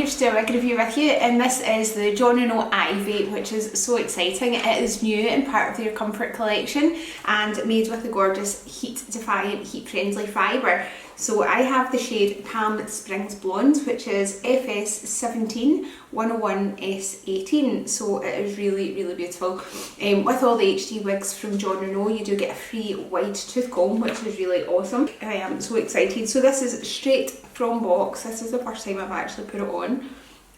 here to do a wig review with you, and this is the Renau Ivy, which is so exciting. It is new and part of their comfort collection and made with the gorgeous heat defiant, heat friendly fibre. So I have the shade Palm Springs Blonde, which is FS17 101S18. So it is really, really beautiful. With all the HD wigs from Renau, you do get a free wide tooth comb, which is really awesome. I am so excited. So this is straight from box. This is the first time I've actually put it on,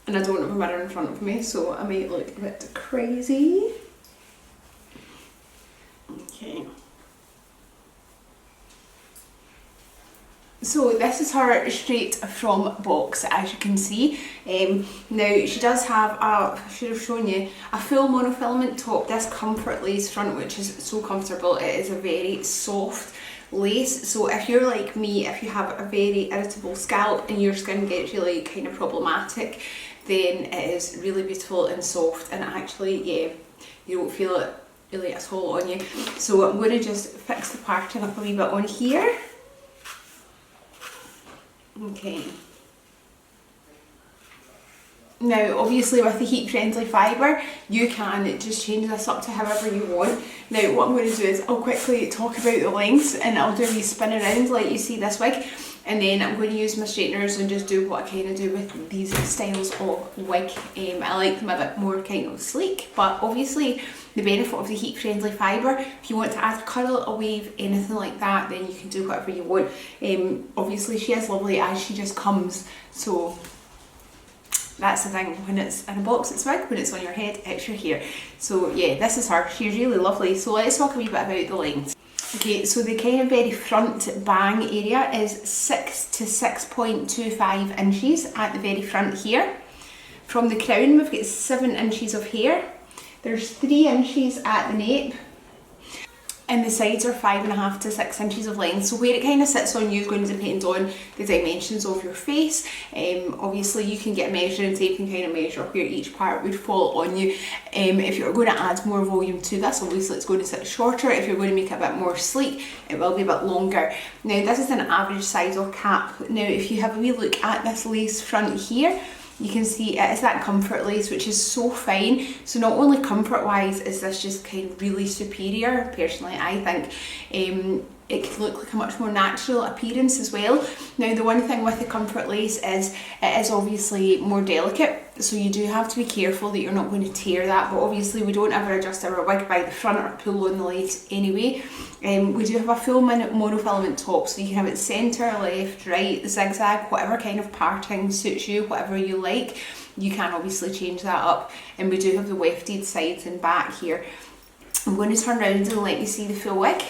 and I don't have a mirror in front of me, so I might look a bit crazy. Okay. So this is her straight from box, as you can see. Now she does have I should have shown you, a full monofilament top, this comfort lace front, which is so comfortable. It is a very soft lace, so if you're like me, if you have a very irritable scalp and your skin gets really kind of problematic, then it is really beautiful and soft, and actually, yeah, you don't feel it really at all on you. So I'm going to just fix the parting up a wee bit on here. Okay. Now obviously with the heat friendly fibre, you can just change this up to however you want. Now what I'm going to do is I'll quickly talk about the lengths, and I'll do a wee spin around like you see this wig, and then I'm going to use my straighteners and just do what I kind of do with these styles of wig. I like them a bit more kind of sleek, but obviously the benefit of the heat friendly fibre, if you want to add a curl, a wave, anything like that, then you can do whatever you want. Obviously she is lovely as she just comes, so that's the thing. When it's in a box it's wig, when it's on your head it's your hair. So yeah, this is her. She's really lovely. So let's talk a wee bit about the length. Okay, so the kind of very front bang area is 6 to 6.25 inches at the very front here. From the crown we've got 7 inches of hair. There's 3 inches at the nape, and the sides are 5.5 to 6 inches of length. So where it kind of sits on you is going to depend on the dimensions of your face. Obviously you can get a measuring tape and kind of measure where each part would fall on you. If you're going to add more volume to this, obviously it's going to sit shorter. If you're going to make it a bit more sleek, it will be a bit longer. Now this is an average size of cap. Now if you have a wee look at this lace front here, you can see it is that comfort lace, which is so fine. So not only comfort wise is this just kind of really superior, personally I think. It could look like a much more natural appearance as well. Now the one thing with the comfort lace is it is obviously more delicate, so you do have to be careful that you're not going to tear that, but obviously we don't ever adjust our wig by the front or pull on the lace anyway. We do have a full monofilament top, so you can have it centre, left, right, zigzag, whatever kind of parting suits you, whatever you like. You can obviously change that up, and we do have the wefted sides and back here. I'm going to turn around and let you see the full wig.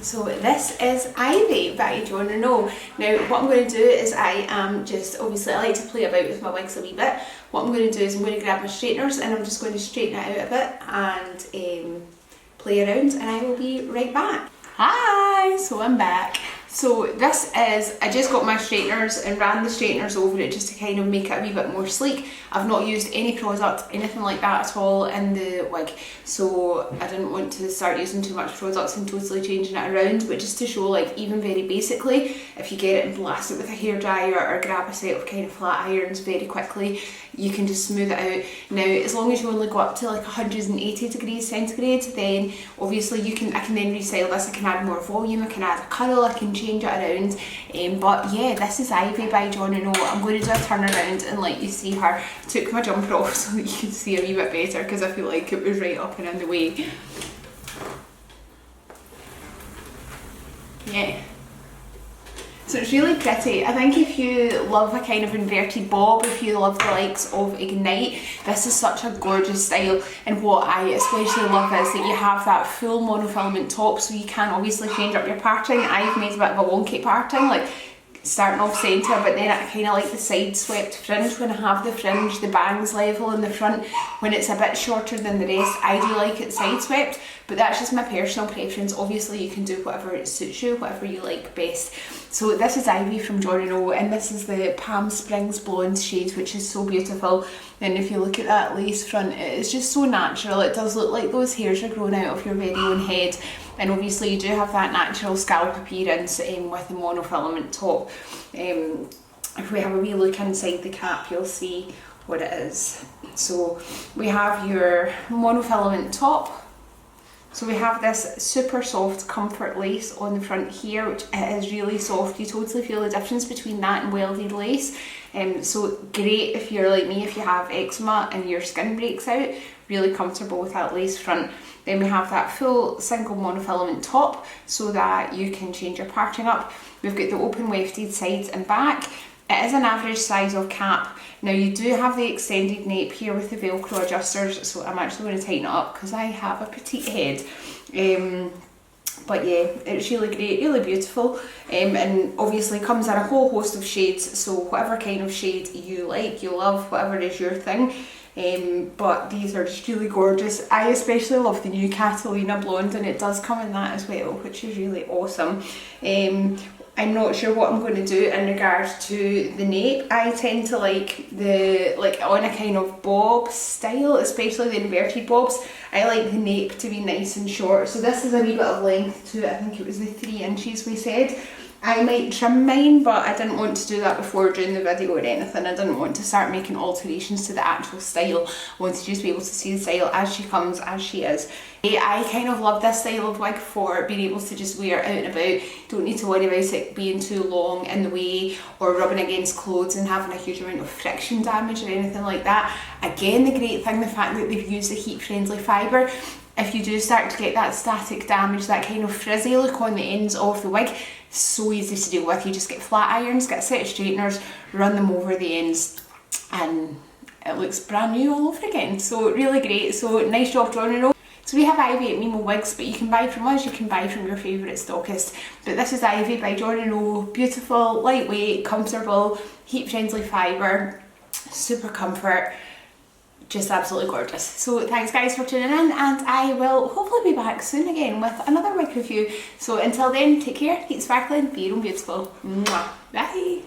So this is Ivy by Renau. Now what I'm going to do is I am just, obviously I like to play about with my wigs a wee bit. What I'm going to do is I'm going to grab my straighteners and I'm just going to straighten it out a bit and play around, and I will be right back. Hi! So I'm back. So this is, I just got my straighteners and ran the straighteners over it just to kind of make it a wee bit more sleek. I've not used any product, anything like that at all in the wig, so I didn't want to start using too much products and totally changing it around, but just to show, like, even very basically, if you get it and blast it with a hairdryer or grab a set of kind of flat irons very quickly, you can just smooth it out. Now as long as you only go up to like 180 degrees centigrade, then obviously I can then restyle this. I can add more volume, I can add a curl, I can change it around. But yeah, this is Ivy by Renau. I'm going to do a turn around and let you see her. Took my jumper off so that you can see a wee bit better, because I feel like it was right up and in the way. Yeah. So it's really pretty. I think if you love a kind of inverted bob, if you love the likes of Ignite, this is such a gorgeous style. And what I especially love is that you have that full monofilament top, so you can obviously change up your parting. I've made a bit of a wonky parting, like starting off centre, but then I kind of like the side swept fringe. When I have the fringe, the bangs level in the front, when it's a bit shorter than the rest, I do like it side swept, but that's just my personal preference. Obviously you can do whatever it suits you, whatever you like best. So this is Ivy from Renau, and this is the Palm Springs blonde shade, which is so beautiful. And if you look at that lace front, it is just so natural. It does look like those hairs are growing out of your very own head. And obviously you do have that natural scalp appearance with the monofilament top. If we have a wee look inside the cap, you'll see what it is. So we have your monofilament top. So we have this super soft comfort lace on the front here, which is really soft. You totally feel the difference between that and welded lace. So great if you're like me, if you have eczema and your skin breaks out, really comfortable with that lace front. Then we have that full single monofilament top so that you can change your parting up. We've got the open wefted sides and back. It is an average size of cap. Now you do have the extended nape here with the Velcro adjusters, so I'm actually going to tighten it up because I have a petite head. But yeah, it's really great, really beautiful, and obviously comes in a whole host of shades, so whatever kind of shade you like, you love, whatever is your thing. But these are just really gorgeous. I especially love the new Catalina blonde, and it does come in that as well, which is really awesome. I'm not sure what I'm going to do in regards to the nape. I tend to like the, on a kind of bob style, especially the inverted bobs. I like the nape to be nice and short. So this is a wee bit of length to it. I think it was the 3 inches we said. I might trim mine, but I didn't want to do that before doing the video or anything. I didn't want to start making alterations to the actual style. I wanted to just be able to see the style as she comes, as she is. I kind of love this style of wig for being able to just wear it out and about. Don't need to worry about it being too long in the way or rubbing against clothes and having a huge amount of friction damage or anything like that. Again, the great thing, the fact that they've used the heat-friendly fibre. If you do start to get that static damage, that kind of frizzy look on the ends of the wig, so easy to deal with. You just get flat irons, get a set of straighteners, run them over the ends, and it looks brand new all over again. So really great. So nice job, Renau. So we have Ivy at MIMO Wigs, but you can buy from us, you can buy from your favourite stockist. But this is Ivy by Renau. Beautiful, lightweight, comfortable, heat-friendly fibre, super comfort. Just absolutely gorgeous. So thanks guys for tuning in, and I will hopefully be back soon again with another wig review. So until then, take care, keep sparkling, be your own beautiful. Mwah. Bye.